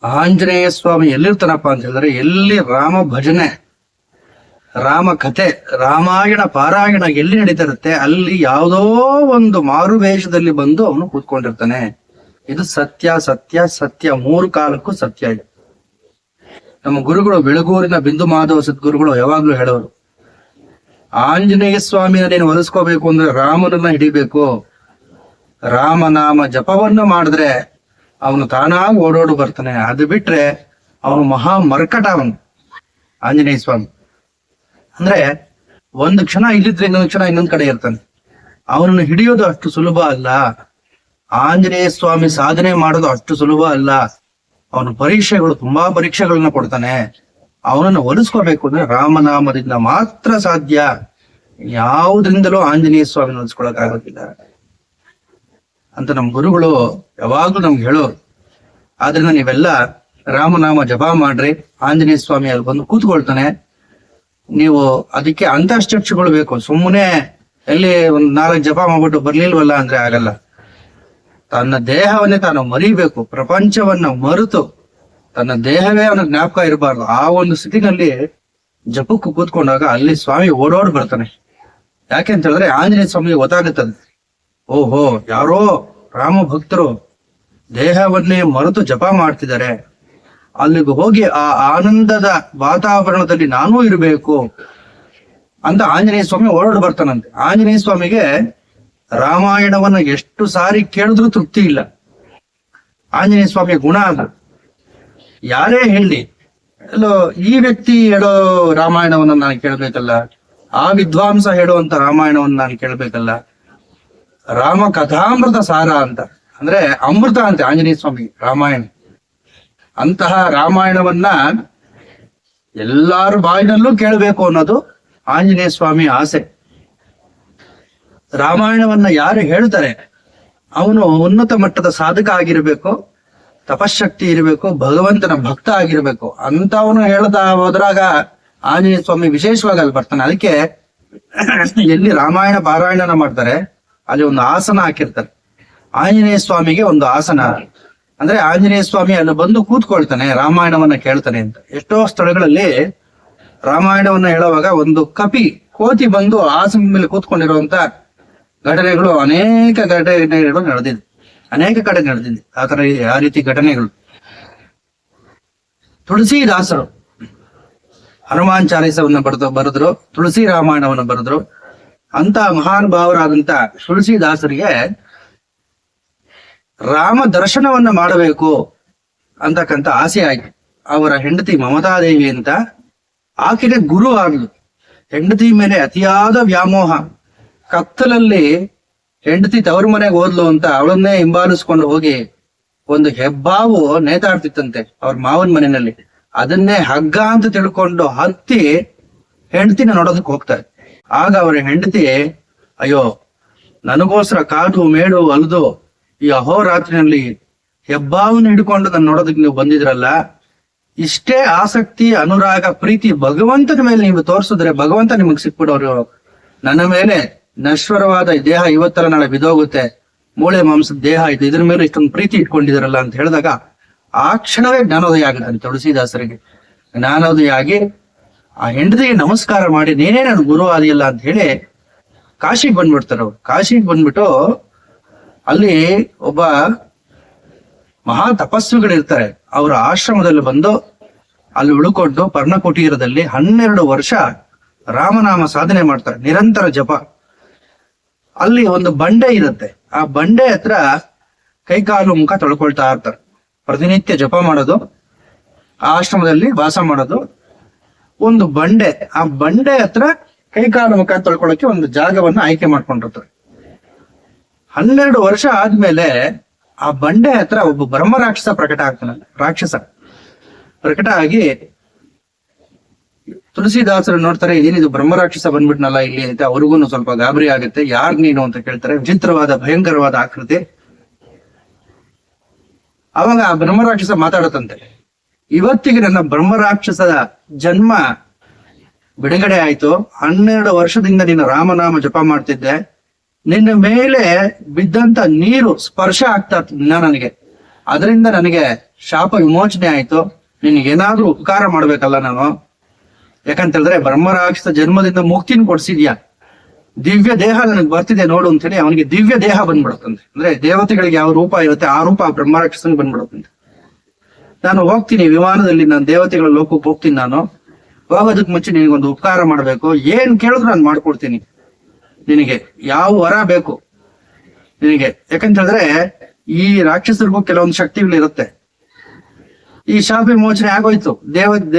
ಆಂಜನೇಯ ಸ್ವಾಮಿ ಎಲ್ಲಿರ್ತಾನಪ್ಪ ಅಂತ ಹೇಳಿದ್ರೆ, ಎಲ್ಲಿ ರಾಮ ಭಜನೆ, ರಾಮ ಕಥೆ, ರಾಮಾಯಣ ಪಾರಾಯಣ ಎಲ್ಲಿ ನಡೀತಾ ಇರುತ್ತೆ, ಅಲ್ಲಿ ಯಾವುದೋ ಒಂದು ಮಾರು ವೇಷದಲ್ಲಿ ಬಂದು ಅವನು ಕೂತ್ಕೊಂಡಿರ್ತಾನೆ. ಇದು ಸತ್ಯ ಸತ್ಯ ಸತ್ಯ, 3 ಕಾಲಕ್ಕೂ ಸತ್ಯ ಇದೆ. ನಮ್ಮ ಗುರುಗಳು, ಬೆಳಗೂರಿನ ಬಿಂದು ಮಾಧವ ಸದ್ಗುರುಗಳು ಯಾವಾಗ್ಲೂ ಹೇಳೋರು, ಆಂಜನೇಯ ಸ್ವಾಮಿನ ನೀನು ಒಲಿಸ್ಕೋಬೇಕು ಅಂದ್ರೆ ರಾಮನನ್ನ ಹಿಡಿಬೇಕು. ರಾಮನಾಮ ಜಪವನ್ನು ಮಾಡಿದ್ರೆ ಅವನು ತಾನಾಗಿ ಓಡೋಡು ಬರ್ತಾನೆ. ಅದು ಬಿಟ್ರೆ ಅವನು ಮಹಾ ಮರ್ಕಟ. ಅವನು ಆಂಜನೇಯ ಸ್ವಾಮಿ ಅಂದ್ರೆ ಒಂದು ಕ್ಷಣ ಇಲ್ಲಿದ್ರೆ ಇನ್ನೊಂದು ಕ್ಷಣ ಇನ್ನೊಂದ್ ಕಡೆ ಇರ್ತಾನೆ. ಅವನನ್ನು ಹಿಡಿಯೋದು ಅಷ್ಟು ಸುಲಭ ಅಲ್ಲ. ಆಂಜನೇಯ ಸ್ವಾಮಿ ಸಾಧನೆ ಮಾಡೋದು ಅಷ್ಟು ಸುಲಭ ಅಲ್ಲ. ಅವನು ತುಂಬಾ ಪರೀಕ್ಷೆಗಳನ್ನ ಕೊಡ್ತಾನೆ. ಅವನನ್ನು ಒಲಿಸ್ಕೋಬೇಕು ಅಂದ್ರೆ ರಾಮನಾಮದಿಂದ ಮಾತ್ರ ಸಾಧ್ಯ. ಯಾವುದ್ರಿಂದಲೂ ಆಂಜನೇಯ ಸ್ವಾಮಿನ ಒಲಿಸ್ಕೊಳಕ್ ಆಗೋದಿಲ್ಲ ಅಂತ ನಮ್ಮ ಗುರುಗಳು ಯಾವಾಗ್ಲೂ ನಮ್ಗೆ ಹೇಳೋರು. ಆದ್ರಿಂದ ನೀವೆಲ್ಲ ರಾಮನಾಮ ಜಪ ಮಾಡ್ರಿ, ಆಂಜನೇಯ ಸ್ವಾಮಿ ಅಲ್ಲಿ ಬಂದು ಕೂತ್ಕೊಳ್ತಾನೆ. ನೀವು ಅದಕ್ಕೆ ಅಂತಶ್ಚಕ್ಷುಗಳು ಬೇಕು. ಸುಮ್ಮನೆ ಎಲ್ಲಿ 4 ಜಪ ಮಾಡ್ಬಿಟ್ಟು ಬರ್ಲಿಲ್ವಲ್ಲ ಅಂದ್ರೆ ಆಗಲ್ಲ. ತನ್ನ ದೇಹವನ್ನೇ ತಾನು ಮರಿಬೇಕು. ಪ್ರಪಂಚವನ್ನ ಮರೆತು ತನ್ನ ದೇಹವೇ ಅವನ ಜ್ಞಾಪಕ ಇರಬಾರ್ದು. ಆ ಒಂದು ಸ್ಥಿತಿನಲ್ಲಿ ಜಪಕ್ಕೂ ಕೂತ್ಕೊಂಡಾಗ ಅಲ್ಲಿ ಸ್ವಾಮಿ ಓಡೋಡ್ ಬರ್ತಾನೆ. ಯಾಕೆ ಅಂತ ಹೇಳಿದ್ರೆ ಆಂಜನೇಯ ಸ್ವಾಮಿಗೆ ಗೊತ್ತಾಗುತ್ತದೆ, ಓಹೋ ಯಾರೋ ರಾಮ ಭಕ್ತರು ದೇಹವನ್ನೇ ಮರೆತು ಜಪ ಮಾಡ್ತಿದ್ದಾರೆ, ಅಲ್ಲಿಗೆ ಹೋಗಿ ಆ ಆನಂದದ ವಾತಾವರಣದಲ್ಲಿ ನಾನೂ ಇರಬೇಕು ಅಂತ ಆಂಜನೇಯ ಸ್ವಾಮಿ ಓಡಾಡ್ ಬರ್ತಾನಂತೆ. ಆಂಜನೇಯ ಸ್ವಾಮಿಗೆ ರಾಮಾಯಣವನ್ನ ಎಷ್ಟು ಸಾರಿ ಕೇಳಿದ್ರೂ ತೃಪ್ತಿ ಇಲ್ಲ. ಆಂಜನೇಯ ಸ್ವಾಮಿಯ ಗುಣ ಅದು. ಯಾರೇ ಹೇಳಿ, ಎಲ್ಲೋ ಈ ವ್ಯಕ್ತಿ ಹೇಳೋ ರಾಮಾಯಣವನ್ನ ನಾನು ಕೇಳ್ಬೇಕಲ್ಲ, ಆ ವಿದ್ವಾಂಸ ಹೇಳುವಂತ ರಾಮಾಯಣವನ್ನ ನಾನು ಕೇಳ್ಬೇಕಲ್ಲ. ರಾಮ ಕಥಾಮೃತ ಸಾರ ಅಂತ ಅಂದ್ರೆ ಅಮೃತ ಅಂತೆ ಆಂಜನೇಯ ಸ್ವಾಮಿ ರಾಮಾಯಣ. ಅಂತಹ ರಾಮಾಯಣವನ್ನ ಎಲ್ಲಾರು ಬಾಯಿನಲ್ಲೂ ಕೇಳಬೇಕು ಅನ್ನೋದು ಆಂಜನೇಯ ಸ್ವಾಮಿ ಆಸೆ. ರಾಮಾಯಣವನ್ನ ಯಾರು ಹೇಳ್ತಾರೆ ಅವನು ಉನ್ನತ ಮಟ್ಟದ ಸಾಧಕ ಆಗಿರ್ಬೇಕು, ತಪಶಕ್ತಿ ಇರಬೇಕು, ಭಗವಂತನ ಭಕ್ತ ಆಗಿರ್ಬೇಕು. ಅಂತವನು ಹೇಳ್ತಾ ಹೋದ್ರಾಗ ಆಂಜನೇಯ ಸ್ವಾಮಿ ವಿಶೇಷವಾಗಿ ಅಲ್ಲಿ ಬರ್ತಾನೆ. ಅದಕ್ಕೆ ಎಲ್ಲಿ ರಾಮಾಯಣ ಪಾರಾಯಣನ ಮಾಡ್ತಾರೆ ಅಲ್ಲಿ ಒಂದು ಆಸನ ಹಾಕಿರ್ತಾರೆ. ಆಂಜನೇಯ ಸ್ವಾಮಿಗೆ ಒಂದು ಆಸನ ಅಂದ್ರೆ ಆಂಜನೇಯ ಸ್ವಾಮಿ ಅಲ್ಲಿ ಬಂದು ಕೂತ್ಕೊಳ್ತಾನೆ, ರಾಮಾಯಣವನ್ನ ಕೇಳ್ತಾನೆ ಅಂತ. ಎಷ್ಟೋ ಸ್ಥಳಗಳಲ್ಲಿ ರಾಮಾಯಣವನ್ನ ಹೇಳುವಾಗ ಒಂದು ಕೋತಿ ಬಂದು ಆಸನದ ಮೇಲೆ ಕೂತ್ಕೊಂಡಿರುವಂತ ಘಟನೆಗಳು ಅನೇಕ ಘಟನೆಗಳು ನಡೆದಿದೆ, ಅನೇಕ ಕಡೆ ನಡೆದಿದೆ. ಆ ರೀತಿ ಘಟನೆಗಳು. ತುಳಸಿದಾಸರು ಹನುಮಾನ್ ಚಾಲೀಸವನ್ನ ಬರೆದ್ರು, ತುಳಸಿ ರಾಮಾಯಣವನ್ನು ಬರೆದ್ರು. ಅಂತ ಮಹಾನ್ ಭಾವರಾದಂತ ತುಳಸಿದಾಸರಿಗೆ ರಾಮ ದರ್ಶನವನ್ನ ಮಾಡಬೇಕು ಅಂತಕ್ಕಂಥ ಆಸೆ ಆಯ್ತು. ಅವರ ಹೆಂಡತಿ ಮಮತಾದೇವಿ ಅಂತ ಆಕೆಗೆ ಗುರು ಆಗ್ಲು. ಹೆಂಡತಿ ಮೇಲೆ ಅತಿಯಾದ ವ್ಯಾಮೋಹ. ಕತ್ತಲಲ್ಲಿ ಹೆಂಡತಿ ತವರು ಮನೆಗೆ ಹೋದ್ಲು ಅಂತ ಅವಳನ್ನೇ ಹಿಂಬಾಲಿಸ್ಕೊಂಡು ಹೋಗಿ ಒಂದು ಹೆಬ್ಬಾವು ನೇತಾಡ್ತಿತ್ತಂತೆ ಅವ್ರ ಮಾವನ ಮನೆಯಲ್ಲಿ. ಅದನ್ನೇ ಹಗ್ಗ ಅಂತ ತಿಳ್ಕೊಂಡು ಹತ್ತಿ ಹೆಂಡತಿನ ನೋಡೋದಕ್ಕೆ ಹೋಗ್ತಾರೆ. ಆಗ ಅವರ ಹೆಂಡತಿ, ಅಯ್ಯೋ ನನಗೋಸ್ಕರ ಕಾಡು ಮೇಡು ಅಲ್ದು ಈ ಅಹೋರಾತ್ರಿನಲ್ಲಿ ಹೆಬ್ಬಾವನ್ನ ಹಿಡ್ಕೊಂಡು ನಾನು ನೋಡೋದಕ್ಕೆ ನೀವು ಬಂದಿದ್ರಲ್ಲ, ಇಷ್ಟೇ ಆಸಕ್ತಿ, ಅನುರಾಗ, ಪ್ರೀತಿ ಭಗವಂತನ ಮೇಲೆ ನೀವು ತೋರಿಸಿದ್ರೆ ಭಗವಂತ ನಿಮಗ್ ಸಿಕ್ಬಿಡೋರು. ನನ್ನ ಮೇಲೆ ನಶ್ವರವಾದ ದೇಹ ಇವತ್ತರ ನಾಳೆ ಬಿದೋಗುತ್ತೆ, ಮೂಳೆ ಮಾಂಸದ ದೇಹ ಇದು, ಇದ್ರ ಮೇಲೆ ಇಷ್ಟೊಂದು ಪ್ರೀತಿ ಇಟ್ಕೊಂಡಿದಾರಲ್ಲ ಅಂತ ಹೇಳಿದಾಗ ಆ ಕ್ಷಣವೇ ಜ್ಞಾನೋದಯ ಆಗುತ್ತೆ ತುಳಸಿದಾಸರಿಗೆ. ಜ್ಞಾನೋದಯ ಆಗಿ ಆ ಹೆಂಡತಿಗೆ ನಮಸ್ಕಾರ ಮಾಡಿ, ನೀನೇ ನನ್ ಗುರು ಆದಿಯಲ್ಲ ಅಂತ ಹೇಳಿ ಕಾಶಿಗೆ ಬಂದ್ಬಿಡ್ತಾರೆ ಅವ್ರು. ಕಾಶಿಗೆ ಬಂದ್ಬಿಟ್ಟು ಅಲ್ಲಿ ಒಬ್ಬ ಮಹಾ ತಪಸ್ವಿಗಳಿರ್ತಾರೆ. ಅವರ ಆಶ್ರಮದಲ್ಲಿ ಬಂದು ಅಲ್ಲಿ ಉಳ್ಕೊಂಡು ಪರ್ಣಕುಟೀರದಲ್ಲಿ 12 ವರ್ಷ ರಾಮನಾಮ ಸಾಧನೆ ಮಾಡ್ತಾರೆ, ನಿರಂತರ ಜಪ. ಅಲ್ಲಿ ಒಂದು ಬಂಡೆ ಇರುತ್ತೆ. ಆ ಬಂಡೆ ಹತ್ರ ಕೈಕಾಲು ಮುಖ ತೊಳ್ಕೊಳ್ತಾ ಇರ್ತಾರೆ. ಪ್ರತಿನಿತ್ಯ ಜಪ ಮಾಡೋದು, ಆ ಆಶ್ರಮದಲ್ಲಿ ವಾಸ ಮಾಡೋದು. ಒಂದು ಬಂಡೆ, ಆ ಬಂಡೆ ಹತ್ರ ಕೈಕಾಲು ಮುಖ ತೊಳ್ಕೊಳಕ್ಕೆ ಒಂದು ಜಾಗವನ್ನ ಆಯ್ಕೆ ಮಾಡ್ಕೊಂಡಿರ್ತಾರೆ. 12 ವರ್ಷ ಆದ್ಮೇಲೆ ಆ ಬಂಡೆ ಹತ್ರ ಒಬ್ಬ ಬ್ರಹ್ಮ ರಾಕ್ಷಸ ಪ್ರಕಟ ಆಗ್ತಾನೆ. ರಾಕ್ಷಸ ಪ್ರಕಟ ಆಗಿ ತುಳಸಿದಾಸರು ನೋಡ್ತಾರೆ, ಏನಿದು ಬ್ರಹ್ಮ ರಾಕ್ಷಸ ಬಂದ್ಬಿಟ್ನಲ್ಲ ಇಲ್ಲಿ ಅಂತ. ಅವ್ರಿಗೂ ಸ್ವಲ್ಪ ಗಾಬರಿ ಆಗುತ್ತೆ. ಯಾರ್ ನೀನು ಅಂತ ಕೇಳ್ತಾರೆ. ವಿಚಿತ್ರವಾದ ಭಯಂಕರವಾದ ಆಕೃತಿ. ಅವಾಗ ಆ ಬ್ರಹ್ಮ ರಾಕ್ಷಸ ಮಾತಾಡತ್ತಂತೆ, ಇವತ್ತಿಗೆ ನನ್ನ ಬ್ರಹ್ಮ ರಾಕ್ಷಸದ ಜನ್ಮ ಬಿಡುಗಡೆ ಆಯ್ತು. 12 ವರ್ಷದಿಂದ ನೀನು ರಾಮನಾಮ ಜಪ ಮಾಡ್ತಿದ್ದೆ. ನಿನ್ನ ಮೇಲೆ ಬಿದ್ದಂತ ನೀರು ಸ್ಪರ್ಶ ಆಗ್ತಾ ನನಗೆ, ಅದರಿಂದ ನನಗೆ ಶಾಪ ವಿಮೋಚನೆ ಆಯ್ತು. ನಿನ್ಗೇನಾದ್ರೂ ಉಪಕಾರ ಮಾಡ್ಬೇಕಲ್ಲ ನಾನು. ಯಾಕಂತ ಹೇಳಿದ್ರೆ ಬ್ರಹ್ಮರಾಕ್ಷಸ ಜನ್ಮದಿಂದ ಮುಕ್ತಿನ ಕೊಡ್ಸಿದ್ಯಾ, ದಿವ್ಯ ದೇಹ ನನಗೆ ಬರ್ತಿದೆ ನೋಡು ಅಂತ ಹೇಳಿ ಅವನಿಗೆ ದಿವ್ಯ ದೇಹ ಬಂದ್ಬಿಡುತ್ತಂತೆ. ಅಂದ್ರೆ ದೇವತೆಗಳಿಗೆ ಯಾವ ರೂಪ ಇರುತ್ತೆ ಆ ರೂಪ ಬ್ರಹ್ಮರಾಕ್ಷಸನಿಗೆ ಬಂದ್ಬಿಡುತ್ತಂತೆ. ನಾನು ಹೋಗ್ತೀನಿ ವಿಮಾನದಲ್ಲಿ, ನಾನು ದೇವತೆಗಳ ಲೋಕಕ್ಕೆ ಹೋಗ್ತೀನಿ. ನಾನು ಹೋಗೋದಕ್ಕೆ ಮುಂಚೆ ನಿನಗೊಂದು ಉಪಕಾರ ಮಾಡ್ಬೇಕು, ಏನ್ ಕೇಳಿದ್ರು ನಾನು ಮಾಡ್ಕೊಡ್ತೀನಿ. ನಿನಗೆ ಯಾವ ವರ ಬೇಕು ನಿನಗೆ, ಯಾಕಂತ ಹೇಳಿದ್ರೆ ಈ ರಾಕ್ಷಸರಿಗೂ ಕೆಲವೊಂದು ಶಕ್ತಿಗಳಿರುತ್ತೆ. ಈ ಶಾಪ ವಿಮೋಚನೆ ಆಗೋಯ್ತು,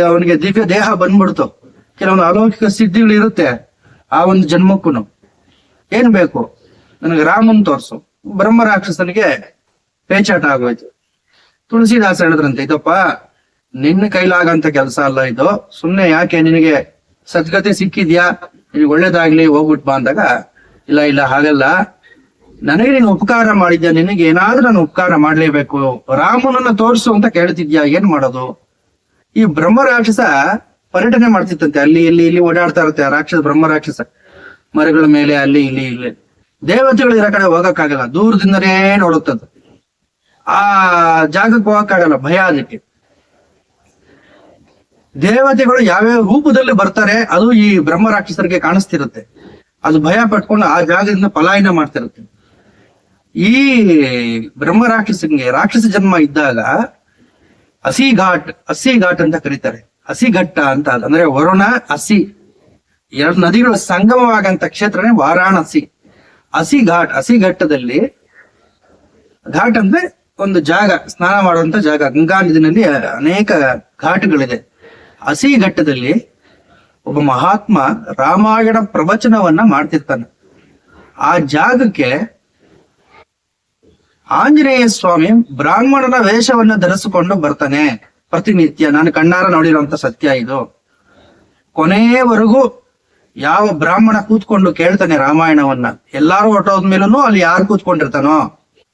ಅವನಿಗೆ ದಿವ್ಯ ದೇಹ ಬಂದ್ಬಿಡ್ತು, ಕೆಲವೊಂದು ಅಲೌಕಿಕ ಸಿದ್ಧಿಗಳು ಇರುತ್ತೆ ಆ ಒಂದು ಜನ್ಮಕ್ಕೂ. ಏನ್ ಬೇಕು ನನಗೆ, ರಾಮನ್ ತೋರ್ಸು. ಬ್ರಹ್ಮ ರಾಕ್ಷಸನಿಗೆ ಪೇಚಾಟ ಆಗೋಯ್ತು. ತುಳಸಿದಾಸ ಹೇಳಿದ್ರಂತೆ, ಇದಪ್ಪ ನಿನ್ನ ಕೈಲಾಗಂತ ಕೆಲಸ ಅಲ್ಲ ಇದು, ಸುಮ್ನೆ ಯಾಕೆ, ನಿನಗೆ ಸದ್ಗತಿ ಸಿಕ್ಕಿದ್ಯಾ, ನಿನಗೆ ಒಳ್ಳೇದಾಗ್ಲಿ ಹೋಗ್ಬಿಟ್ ಬಾ ಅಂದಾಗ, ಇಲ್ಲ ಇಲ್ಲ ಹಾಗಲ್ಲ, ನನಗೆ ನೀನು ಉಪಕಾರ ಮಾಡಿದ್ಯಾ, ನಿನಗೆ ಏನಾದ್ರೂ ನಾನು ಉಪಕಾರ ಮಾಡ್ಲೇಬೇಕು, ರಾಮನನ್ನ ತೋರಿಸು ಅಂತ ಕೇಳ್ತಿದ್ಯಾ, ಏನ್ ಮಾಡೋದು. ಈ ಬ್ರಹ್ಮ ರಾಕ್ಷಸ ಪರ್ಯಟನೆ ಮಾಡ್ತಿತ್ತಂತೆ, ಅಲ್ಲಿ ಇಲ್ಲಿ ಓಡಾಡ್ತಾ ಇರುತ್ತೆ ಆ ರಾಕ್ಷಸ, ಬ್ರಹ್ಮ ರಾಕ್ಷಸ ಮರಗಳ ಮೇಲೆ ಅಲ್ಲಿ ಇಲ್ಲಿ. ದೇವತೆಗಳು ಇರೋ ಕಡೆ ಹೋಗಕ್ಕಾಗಲ್ಲ, ದೂರದಿಂದನೇ ನೋಡುತ್ತದು. ಆ ಜಾಗಕ್ಕೆ ಹೋಗಕ್ಕಾಗಲ್ಲ, ಭಯ ಅದಕ್ಕೆ. ದೇವತೆಗಳು ಯಾವ್ಯಾವ ರೂಪದಲ್ಲಿ ಬರ್ತಾರೆ ಅದು ಈ ಬ್ರಹ್ಮ ರಾಕ್ಷಸರಿಗೆ ಕಾಣಿಸ್ತಿರುತ್ತೆ. ಅದು ಭಯ ಪಟ್ಕೊಂಡು ಆ ಜಾಗದಿಂದ ಪಲಾಯನ ಮಾಡ್ತಿರುತ್ತೆ. ಈ ಬ್ರಹ್ಮ ರಾಕ್ಷಸನಿಗೆ ರಾಕ್ಷಸ ಜನ್ಮ ಇದ್ದಾಗ ಹಸಿ ಘಾಟ್ ಅಂತ ಕರೀತಾರೆ. ಹಸಿಘಟ್ಟ ಅಂತ, ಅಂದ್ರೆ ವರುಣ ಹಸಿ ಎರಡು ನದಿಗಳ ಸಂಗಮವಾಗಂತ ಕ್ಷೇತ್ರನೇ ವಾರಾಣಸಿ. ಹಸಿಘಟ್ಟದಲ್ಲಿ, ಘಾಟ್ ಅಂದ್ರೆ ಒಂದು ಜಾಗ, ಸ್ನಾನ ಮಾಡುವಂತ ಜಾಗ. ಗಂಗಾ ನದಿನಲ್ಲಿ ಅನೇಕ ಘಾಟ್ಗಳಿದೆ. ಹಸಿಘಟ್ಟದಲ್ಲಿ ಒಬ್ಬ ಮಹಾತ್ಮ ರಾಮಾಯಣ ಪ್ರವಚನವನ್ನ ಮಾಡ್ತಿರ್ತಾನೆ. ಆ ಜಾಗಕ್ಕೆ ಆಂಜನೇಯ ಸ್ವಾಮಿ ಬ್ರಾಹ್ಮಣನ ವೇಷವನ್ನ ಧರಿಸಿಕೊಂಡು ಬರ್ತಾನೆ ಪ್ರತಿನಿತ್ಯ. ನಾನು ಕಣ್ಣಾರ ನೋಡಿರುವಂತ ಸತ್ಯ ಇದು. ಕೊನೆಯವರೆಗೂ ಯಾವ ಬ್ರಾಹ್ಮಣ ಕೂತ್ಕೊಂಡು ಕೇಳ್ತಾನೆ ರಾಮಾಯಣವನ್ನ, ಎಲ್ಲಾರು ಹೊರಟೋದ್ಮೇಲೂ ಅಲ್ಲಿ ಯಾರು ಕೂತ್ಕೊಂಡಿರ್ತಾನೋ,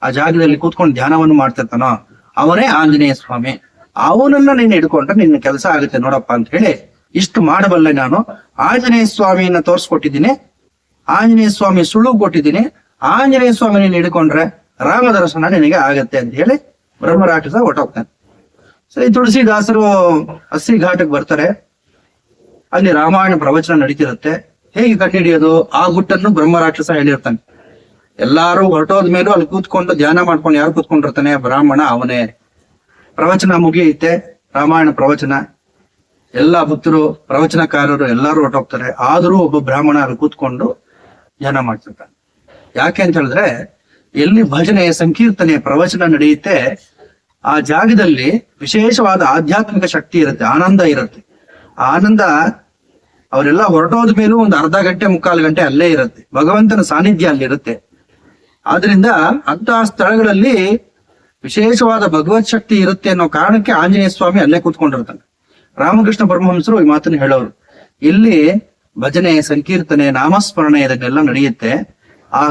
ಆ ಜಾಗದಲ್ಲಿ ಕೂತ್ಕೊಂಡು ಧ್ಯಾನವನ್ನು ಮಾಡ್ತಿರ್ತಾನೋ ಅವನೇ ಆಂಜನೇಯ ಸ್ವಾಮಿ. ಅವನನ್ನ ನೀನು ಹಿಡ್ಕೊಂಡ್ರೆ ನಿನ್ನ ಕೆಲಸ ಆಗುತ್ತೆ ನೋಡಪ್ಪ ಅಂತ ಹೇಳಿ, ಇಷ್ಟು ಮಾಡಬಲ್ಲೆ ನಾನು. ಆಂಜನೇಯ ಸ್ವಾಮಿಯನ್ನ ತೋರ್ಸ್ಕೊಟ್ಟಿದ್ದೀನಿ, ಆಂಜನೇಯ ಸ್ವಾಮಿ ಸುಳುವು ಕೊಟ್ಟಿದ್ದೀನಿ, ಆಂಜನೇಯ ಸ್ವಾಮಿ ನೀನು ಹಿಡ್ಕೊಂಡ್ರೆ ರಾಮ ದರ್ಶನ ನಿನಗೆ ಆಗತ್ತೆ ಅಂತ ಹೇಳಿ ಬ್ರಹ್ಮರಾಕ್ಷಸ ಹೊಟ್ಟೋಗ್ತಾನೆ. ಸರಿ, ತುಳಸಿದಾಸರು ಹಸಿ ಘಾಟಕ್ಕೆ ಬರ್ತಾರೆ. ಅಲ್ಲಿ ರಾಮಾಯಣ ಪ್ರವಚನ ನಡೀತಿರುತ್ತೆ. ಹೇಗೆ ಕಂಡುಹಿಡಿಯೋದು, ಆ ಗುಟ್ಟನ್ನು ಬ್ರಹ್ಮರಾಕ್ಷಸ ಹೇಳಿರ್ತಾನೆ. ಎಲ್ಲಾರು ಹೊರಟೋದ್ ಮೇಲೂ ಅಲ್ಲಿ ಕೂತ್ಕೊಂಡು ಧ್ಯಾನ ಮಾಡ್ಕೊಂಡು ಯಾರು ಕೂತ್ಕೊಂಡಿರ್ತಾನೆ, ಬ್ರಾಹ್ಮಣ ಅವನೇ. ಪ್ರವಚನ ಮುಗಿಯುತ್ತೆ, ರಾಮಾಯಣ ಪ್ರವಚನ. ಎಲ್ಲ ಭಕ್ತರು, ಪ್ರವಚನಕಾರರು ಎಲ್ಲಾರು ಹೊರಟೋಗ್ತಾರೆ. ಆದ್ರೂ ಒಬ್ಬ ಬ್ರಾಹ್ಮಣ ಅಲ್ಲಿ ಕೂತ್ಕೊಂಡು ಧ್ಯಾನ ಮಾಡ್ತಿರ್ತಾನೆ. ಯಾಕೆ ಅಂತ ಹೇಳಿದ್ರೆ, ಎಲ್ಲಿ ಭಜನೆ, ಸಂಕೀರ್ತನೆ, ಪ್ರವಚನ ನಡೆಯುತ್ತೆ ಆ ಜಾಗದಲ್ಲಿ ವಿಶೇಷವಾದ ಆಧ್ಯಾತ್ಮಿಕ ಶಕ್ತಿ ಇರುತ್ತೆ, ಆನಂದ ಇರುತ್ತೆ. ಆನಂದ ಅವರೆಲ್ಲ ಹೊರಟೋದ ಮೇಲೂ ಒಂದು ಅರ್ಧ ಗಂಟೆ 3/4 ಗಂಟೆ ಅಲ್ಲೇ ಇರುತ್ತೆ. ಭಗವಂತನ ಸಾನ್ನಿಧ್ಯ ಅಲ್ಲಿರುತ್ತೆ. ಆದ್ರಿಂದ ಅಂತಹ ಸ್ಥಳಗಳಲ್ಲಿ ವಿಶೇಷವಾದ ಭಗವತ್ ಶಕ್ತಿ ಇರುತ್ತೆ ಅನ್ನೋ ಕಾರಣಕ್ಕೆ ಆಂಜನೇಯ ಸ್ವಾಮಿ ಅಲ್ಲೇ ಕೂತ್ಕೊಂಡಿರ್ತಾನೆ. ರಾಮಕೃಷ್ಣ ಪರಮಹಂಸರು ಈ ಮಾತನ್ನು ಹೇಳೋರು. ಇಲ್ಲಿ ಭಜನೆ, ಸಂಕೀರ್ತನೆ, ನಾಮಸ್ಮರಣೆ ಇದನ್ನೆಲ್ಲ ನಡೆಯುತ್ತೆ. ಆ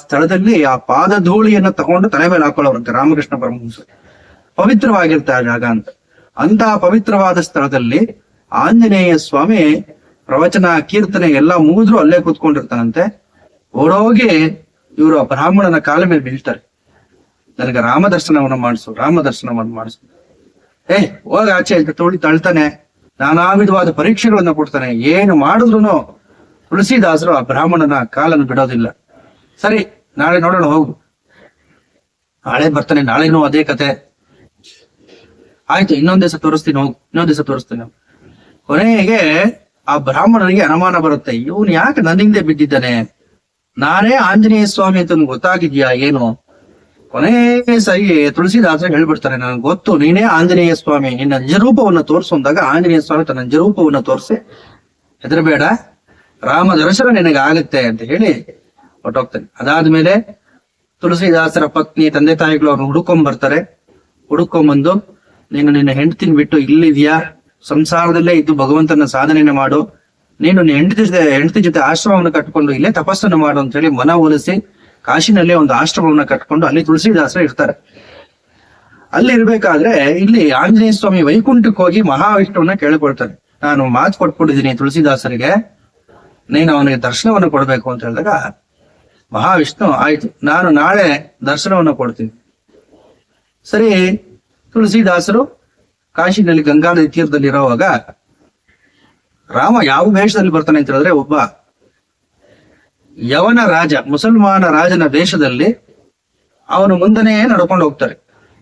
ಸ್ಥಳದಲ್ಲಿ ಆ ಪಾದ ಧೂಳಿಯನ್ನು ತಗೊಂಡು ತಲೆ ಮೇಲೆ ಹಾಕೊಳ್ಳೋರಂತೆ ರಾಮಕೃಷ್ಣ ಪರಮಹಂಸರು. ಪವಿತ್ರವಾಗಿರುತ್ತೆ ಆ ಜಾಗ ಅಂತ. ಅಂತಹ ಪವಿತ್ರವಾದ ಸ್ಥಳದಲ್ಲಿ ಆಂಜನೇಯ ಸ್ವಾಮಿ ಪ್ರವಚನ, ಕೀರ್ತನೆ ಎಲ್ಲ ಮುಗಿದ್ರು ಅಲ್ಲೇ ಕೂತ್ಕೊಂಡಿರ್ತಾನಂತೆ. ಓಡೋಗಿ ಇವರು ಬ್ರಾಹ್ಮಣನ ಕಾಲ ಮೇಲೆ ಬೀಳ್ತಾರೆ. ನನಗೆ ರಾಮ ದರ್ಶನವನ್ನು ಮಾಡಿಸು. ಹೋಗ ಆಚೆ ಅಂತ ತಳ್ತಾನೆ. ನಾನಾ ವಿಧವಾದ ಪರೀಕ್ಷೆಗಳನ್ನ ಕೊಡ್ತಾನೆ. ಏನು ಮಾಡಿದ್ರು ತುಳಸಿದಾಸರು ಆ ಬ್ರಾಹ್ಮಣನ ಕಾಲನ್ನು ಬಿಡೋದಿಲ್ಲ. ಸರಿ, ನಾಳೆ ನೋಡೋಣ, ಹೋಗು. ನಾಳೆ ಬರ್ತಾನೆ, ನಾಳೆನೂ ಅದೇ ಕತೆ. ಆಯ್ತು, ಇನ್ನೊಂದ್ ದಿವಸ ತೋರಿಸ್ತೀನಿ. ಕೊನೆಗೆ ಆ ಬ್ರಾಹ್ಮಣನಿಗೆ ಅನುಮಾನ ಬರುತ್ತೆ, ಇವನು ಯಾಕೆ ನನ್ನ ಹಿಂದೆ ಬಿದ್ದಿದ್ದಾನೆ, ನಾನೇ ಆಂಜನೇಯ ಸ್ವಾಮಿ ಅಂತ ಗೊತ್ತಾಗಿದ್ಯಾ ಏನು. ಕೊನೆ ಸರಿ ತುಳಸಿದಾಸರು ಹೇಳ್ಬಿಡ್ತಾರೆ, ನನಗೆ ಗೊತ್ತು ನೀನೇ ಆಂಜನೇಯ ಸ್ವಾಮಿ, ನಿನ್ನ ನಿಜರೂಪವನ್ನ ತೋರಿಸು ಅಂದಾಗ ಆಂಜನೇಯ ಸ್ವಾಮಿ ತನ್ನ ನಿಜರೂಪವನ್ನ ತೋರಿಸಿ, ಹೆದರಬೇಡ, ರಾಮ ದರ್ಶನ ನಿನಗೆ ಆಗುತ್ತೆ ಅಂತ ಹೇಳಿ ಹೊರಟೋಗ್ತಾನೆ. ಅದಾದ್ಮೇಲೆ ತುಳಸಿದಾಸರ ಪತ್ನಿ, ತಂದೆ ತಾಯಿಗಳು ಅವ್ರನ್ನ ಹುಡುಕೊಂಬಂದು ನೀನು ನಿನ್ನ ಹೆಂಡತಿನ ಬಿಟ್ಟು ಇಲ್ಲಿದ್ಯಾ, ಸಂಸಾರದಲ್ಲೇ ಇದ್ದು ಭಗವಂತನ ಸಾಧನೆಯನ್ನು ಮಾಡು, ನೀನು ಹೆಂಡತಿ ಜೊತೆ ಆಶ್ರಮವನ್ನು ಕಟ್ಕೊಂಡು ಇಲ್ಲೇ ತಪಸ್ಸನ್ನು ಮಾಡು ಅಂತ ಹೇಳಿ ಮನ ಒಲಿಸಿ ಕಾಶಿನಲ್ಲೇ ಒಂದು ಆಶ್ರಮವನ್ನ ಕಟ್ಕೊಂಡು ಅಲ್ಲಿ ತುಳಸಿದಾಸರು ಇರ್ತಾರೆ. ಅಲ್ಲಿ ಇರ್ಬೇಕಾದ್ರೆ ಇಲ್ಲಿ ಆಂಜನೇಯ ಸ್ವಾಮಿ ವೈಕುಂಠಕ್ಕೆ ಹೋಗಿ ಮಹಾವಿಷ್ಣುವನ್ನ ಕೇಳಿಕೊಳ್ತಾನೆ. ನಾನು ಮಾತು ಕೊಟ್ಬಿಟ್ಟಿದ್ದೀನಿ ತುಳಸಿದಾಸರಿಗೆ, ನೀನು ಅವನಿಗೆ ದರ್ಶನವನ್ನು ಕೊಡ್ಬೇಕು ಅಂತ ಹೇಳಿದಾಗ ಮಹಾವಿಷ್ಣು, ಆಯ್ತು ನಾನು ನಾಳೆ ದರ್ಶನವನ್ನು ಕೊಡ್ತೀನಿ. ಸರಿ, ತುಳಸಿದಾಸರು ಕಾಶಿನಲ್ಲಿ ಗಂಗಾ ನದಿ ತೀರದಲ್ಲಿರುವಾಗ ರಾಮ ಯಾವ ವೇಷದಲ್ಲಿ ಬರ್ತಾನೆ ಅಂತ ಹೇಳಿದ್ರೆ, ಒಬ್ಬ ಯವನ ರಾಜ, ಮುಸಲ್ಮಾನ ರಾಜನ ದೇಶದಲ್ಲಿ ಅವನು ಮುಂದನೇ ನಡ್ಕೊಂಡು ಹೋಗ್ತಾರೆ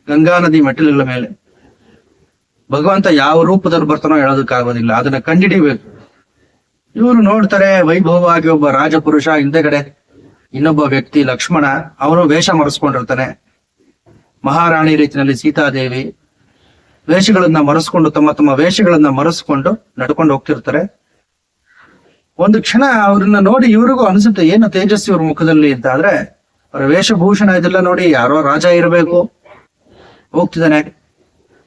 ಗಂಗಾ ನದಿ ಮೆಟ್ಟಿಲುಗಳ ಮೇಲೆ. ಭಗವಂತ ಯಾವ ರೂಪದಲ್ಲಿ ಬರ್ತಾನೋ ಹೇಳೋದಕ್ಕಾಗೋದಿಲ್ಲ, ಅದನ್ನ ಕಂಡಿಡಿಬೇಕು. ಇವರು ನೋಡ್ತಾರೆ, ವೈಭವವಾಗಿ ಒಬ್ಬ ರಾಜಪುರುಷ, ಹಿಂದೆಗಡೆ ಇನ್ನೊಬ್ಬ ವ್ಯಕ್ತಿ ಲಕ್ಷ್ಮಣ, ಅವನು ವೇಷ ಮರೆಸ್ಕೊಂಡಿರ್ತಾನೆ. ಮಹಾರಾಣಿ ರೀತಿಯಲ್ಲಿ ಸೀತಾದೇವಿ ವೇಷಗಳನ್ನ ಮರೆಸ್ಕೊಂಡು, ತಮ್ಮ ತಮ್ಮ ವೇಷಗಳನ್ನ ಮರೆಸ್ಕೊಂಡು ನಡ್ಕೊಂಡು ಹೋಗ್ತಿರ್ತಾರೆ. ಒಂದು ಕ್ಷಣ ಅವ್ರನ್ನ ನೋಡಿ ಇವ್ರಿಗೂ ಅನ್ಸುತ್ತೆ, ಏನು ತೇಜಸ್ವಿ ಅವ್ರ ಮುಖದಲ್ಲಿ ಅಂತ. ಆದ್ರೆ ಅವರ ವೇಷಭೂಷಣ ಇದೆಲ್ಲ ನೋಡಿ ಯಾರೋ ರಾಜ ಇರಬೇಕು, ಹೋಗ್ತಿದ್ದಾನೆ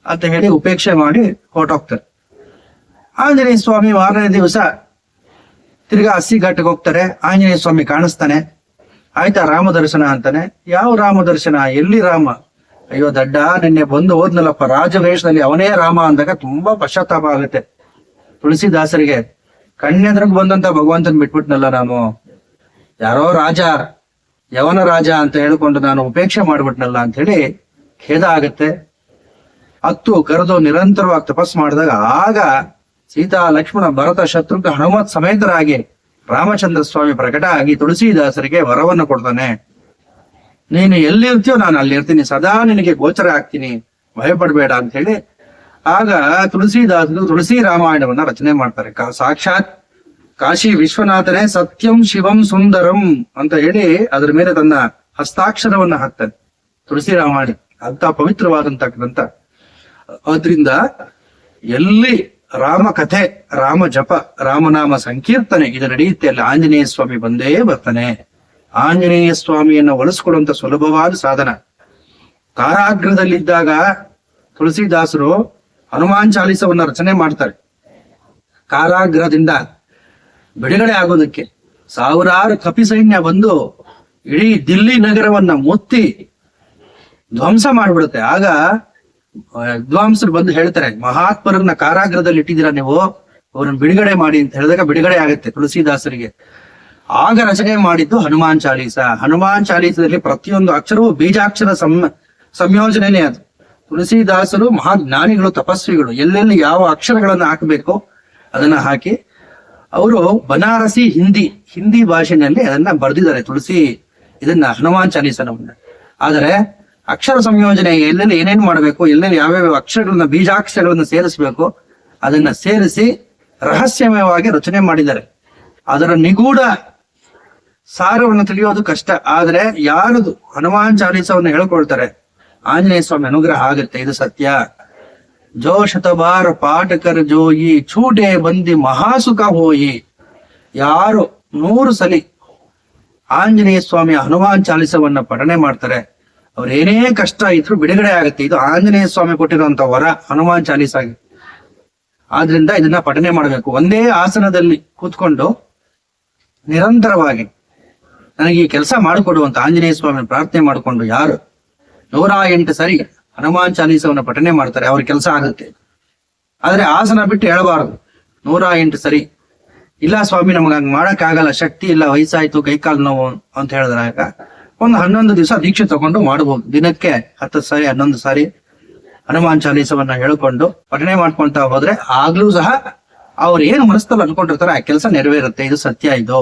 ಅಂತ ಹೇಳಿ ಉಪೇಕ್ಷೆ ಮಾಡಿ ಹೊರಟೋಗ್ತಾರೆ. ಆಂಜನೇಯ ಸ್ವಾಮಿ ಮಾರನೇ ದಿವಸ ತಿರ್ಗಾ ಹಸಿ ಘಾಟ್ಗೆ ಹೋಗ್ತಾರೆ. ಆಂಜನೇಯ ಸ್ವಾಮಿ ಕಾಣಿಸ್ತಾನೆ. ಆಯ್ತಾ ರಾಮ ದರ್ಶನ ಅಂತಾನೆ. ಯಾವ ರಾಮ ದರ್ಶನ, ಎಲ್ಲಿ ರಾಮ? ಅಯ್ಯೋ ದಡ್ಡ, ನಿನ್ನೆ ಬಂದು ಹೋದ್ನಲ್ಲಪ್ಪ ರಾಜವೇಷದಲ್ಲಿ, ಅವನೇ ರಾಮ ಅಂದಾಗ ತುಂಬಾ ಪಶ್ಚಾತ್ತಾಪ ಆಗುತ್ತೆ ತುಳಸಿದಾಸರಿಗೆ. ಕಣ್ಣೆದ್ರಿಗೆ ಬಂದಂತ ಭಗವಂತನ್ ಬಿಟ್ಬಿಟ್ನಲ್ಲ ನಾನು, ಯಾರೋ ರಾಜ, ಯವನ ರಾಜ ಅಂತ ಹೇಳ್ಕೊಂಡು ನಾನು ಉಪೇಕ್ಷೆ ಮಾಡ್ಬಿಟ್ನಲ್ಲ ಅಂತ ಹೇಳಿ ಖೇದ ಆಗತ್ತೆ. ಹತ್ತು ಕರೆದು ನಿರಂತರವಾಗಿ ತಪಸ್ ಮಾಡಿದಾಗ ಆಗ ಸೀತಾ, ಲಕ್ಷ್ಮಣ, ಭರತ, ಶತ್ರುಘ್ನ, ಹನುಮತ್ ಸಮೇತರಾಗಿ ರಾಮಚಂದ್ರ ಸ್ವಾಮಿ ಪ್ರಕಟ ಆಗಿ ತುಳಸಿದಾಸರಿಗೆ ವರವನ್ನು ಕೊಡ್ತಾನೆ. ನೀನು ಎಲ್ಲಿರ್ತೀಯೋ ನಾನು ಅಲ್ಲಿ ಇರ್ತೀನಿ, ಸದಾ ನಿನಗೆ ಗೋಚರ ಆಗ್ತೀನಿ, ಭಯಪಡಬೇಡ ಅಂತ ಹೇಳಿ. ಆಗ ತುಳಸಿದಾಸರು ತುಳಸಿ ರಾಮಾಯಣವನ್ನ ರಚನೆ ಮಾಡ್ತಾರೆ. ಸಾಕ್ಷಾತ್ ಕಾಶಿ ವಿಶ್ವನಾಥನೇ ಸತ್ಯಂ ಶಿವಂ ಸುಂದರಂ ಅಂತ ಹೇಳಿ ಅದ್ರ ಮೇಲೆ ತನ್ನ ಹಸ್ತಾಕ್ಷರವನ್ನ ಹಾಕ್ತಾನೆ. ತುಳಸಿ ರಾಮಾಯಣ ಅಂತ ಪವಿತ್ರವಾದಂತ ಗ್ರಂಥ. ಆದ್ರಿಂದ ಎಲ್ಲಿ ರಾಮ ಕಥೆ, ರಾಮ ಜಪ, ರಾಮನಾಮ ಸಂಕೀರ್ತನೆ ಇದು ನಡೆಯುತ್ತೆ, ಅಲ್ಲಿ ಆಂಜನೇಯ ಸ್ವಾಮಿ ಬಂದೇ ಬರ್ತಾನೆ. ಆಂಜನೇಯ ಸ್ವಾಮಿಯನ್ನ ಒಲಿಸ್ಕೊಡುವಂತ ಸುಲಭವಾದ ಸಾಧನ. ಕಾರಾಗೃಹದಲ್ಲಿದ್ದಾಗ ತುಳಸಿದಾಸರು ಹನುಮಾನ್ ಚಾಲಿಸವನ್ನ ರಚನೆ ಮಾಡ್ತಾರೆ. ಕಾರಾಗೃಹದಿಂದ ಬಿಡುಗಡೆ ಆಗೋದಕ್ಕೆ ಸಾವಿರಾರು ಕಪಿ ಸೈನ್ಯ ಬಂದು ಇಡೀ ದಿಲ್ಲಿ ನಗರವನ್ನ ಮುತ್ತಿ ಧ್ವಂಸ ಮಾಡ್ಬಿಡುತ್ತೆ. ಆಗ ವಿದ್ವಾಂಸರು ಬಂದು ಹೇಳ್ತಾರೆ, ಮಹಾತ್ಮರನ್ನ ಕಾರಾಗೃಹದಲ್ಲಿ ಇಟ್ಟಿದ್ದೀರಾ ನೀವು, ಅವ್ರನ್ನ ಬಿಡುಗಡೆ ಮಾಡಿ ಅಂತ ಹೇಳಿದಾಗ ಬಿಡುಗಡೆ ಆಗುತ್ತೆ ತುಳಸಿದಾಸರಿಗೆ. ಆಗ ರಚನೆ ಮಾಡಿದ್ದು ಹನುಮಾನ್ ಚಾಲೀಸ. ಹನುಮಾನ್ ಚಾಲೀಸದಲ್ಲಿ ಪ್ರತಿಯೊಂದು ಅಕ್ಷರವೂ ಬೀಜಾಕ್ಷರ ಸಂಯೋಜನೆನೇ ಅದು. ತುಳಸಿದಾಸರು ಮಹಾಜ್ಞಾನಿಗಳು, ತಪಸ್ವಿಗಳು. ಎಲ್ಲೆಲ್ಲಿ ಯಾವ ಅಕ್ಷರಗಳನ್ನ ಹಾಕಬೇಕು ಅದನ್ನ ಹಾಕಿ ಅವರು ಬನಾರಸಿ ಹಿಂದಿ ಭಾಷೆಯಲ್ಲಿ ಅದನ್ನ ಬರೆದಿದ್ದಾರೆ ತುಳಸಿ ಇದನ್ನ ಹನುಮಾನ್ ಚಾಲೀಸನವನ್ನ. ಆದರೆ ಅಕ್ಷರ ಸಂಯೋಜನೆ ಎಲ್ಲೆಲ್ಲಿ ಏನೇನ್ ಮಾಡಬೇಕು, ಎಲ್ಲೆಲ್ಲಿ ಯಾವ್ಯಾವ ಅಕ್ಷರಗಳನ್ನ, ಬೀಜಾಕ್ಷರಗಳನ್ನ ಸೇರಿಸ್ಬೇಕು ಅದನ್ನ ಸೇರಿಸಿ ರಹಸ್ಯಮಯವಾಗಿ ರಚನೆ ಮಾಡಿದ್ದಾರೆ. ಅದರ ನಿಗೂಢ ಸಾರವನ್ನು ತಿಳಿಯೋದು ಕಷ್ಟ. ಆದ್ರೆ ಯಾರದು ಹನುಮಾನ್ ಚಾಲೀಸವನ್ನು ಹೇಳ್ಕೊಳ್ತಾರೆ, ಆಂಜನೇಯ ಸ್ವಾಮಿ ಅನುಗ್ರಹ ಆಗುತ್ತೆ, ಇದು ಸತ್ಯ. ಜೋ ಶತಬಾರ ಪಾಠಕರ್ ಜೋಯಿ ಚೂಟೆ ಬಂದಿ ಮಹಾಸುಖ ಹೋಯಿ. ಯಾರು 100 ಸಲಿ ಆಂಜನೇಯ ಸ್ವಾಮಿಯ ಹನುಮಾನ್ ಚಾಲೀಸವನ್ನ ಪಠನೆ ಮಾಡ್ತಾರೆ, ಅವ್ರ ಏನೇ ಕಷ್ಟ ಇದ್ರು ಬಿಡುಗಡೆ ಆಗುತ್ತೆ. ಇದು ಆಂಜನೇಯ ಸ್ವಾಮಿ ಕೊಟ್ಟಿರುವಂತ ವರ ಹನುಮಾನ್ ಚಾಲೀಸಾಗಿ. ಆದ್ರಿಂದ ಇದನ್ನ ಪಠನೆ ಮಾಡಬೇಕು. ಒಂದೇ ಆಸನದಲ್ಲಿ ಕೂತ್ಕೊಂಡು ನಿರಂತರವಾಗಿ ನನಗೆ ಈ ಕೆಲಸ ಮಾಡಿಕೊಡುವಂತ ಆಂಜನೇಯ ಸ್ವಾಮಿ ಪ್ರಾರ್ಥನೆ ಮಾಡಿಕೊಂಡು ಯಾರು 108 ಸರಿ ಹನುಮಾನ್ ಚಾಲೀಸವನ್ನ ಪಠನೆ ಮಾಡ್ತಾರೆ, ಅವ್ರ ಕೆಲಸ ಆಗುತ್ತೆ. ಆದ್ರೆ ಆಸನ ಬಿಟ್ಟು ಹೇಳಬಾರದು 108 ಸರಿ. ಇಲ್ಲ ಸ್ವಾಮಿ ನಮ್ಗೆ ಹಂಗ್ ಮಾಡಕ್ ಆಗಲ್ಲ, ಶಕ್ತಿ ಇಲ್ಲ, ವಯಸ್ಸಾಯ್ತು, ಕೈಕಾಲು ನೋವು ಅಂತ ಹೇಳಿದಾಗ ಒಂದು 11 ದಿವಸ ದೀಕ್ಷೆ ತಗೊಂಡು ಮಾಡಬಹುದು. ದಿನಕ್ಕೆ 10 ಸಾರಿ 11 ಸಾರಿ ಹನುಮಾನ್ ಚಾಲೀಸವನ್ನ ಹೇಳ್ಕೊಂಡು ಪಠನೆ ಮಾಡ್ಕೊಂತ ಹೋದ್ರೆ ಆಗ್ಲೂ ಸಹ ಅವ್ರು ಏನ್ ಮನಸ್ಸಲ್ಲಿ ಅನ್ಕೊಂಡಿರ್ತಾರೆ ಆ ಕೆಲಸ ನೆರವೇರುತ್ತೆ. ಇದು ಸತ್ಯ. ಇದು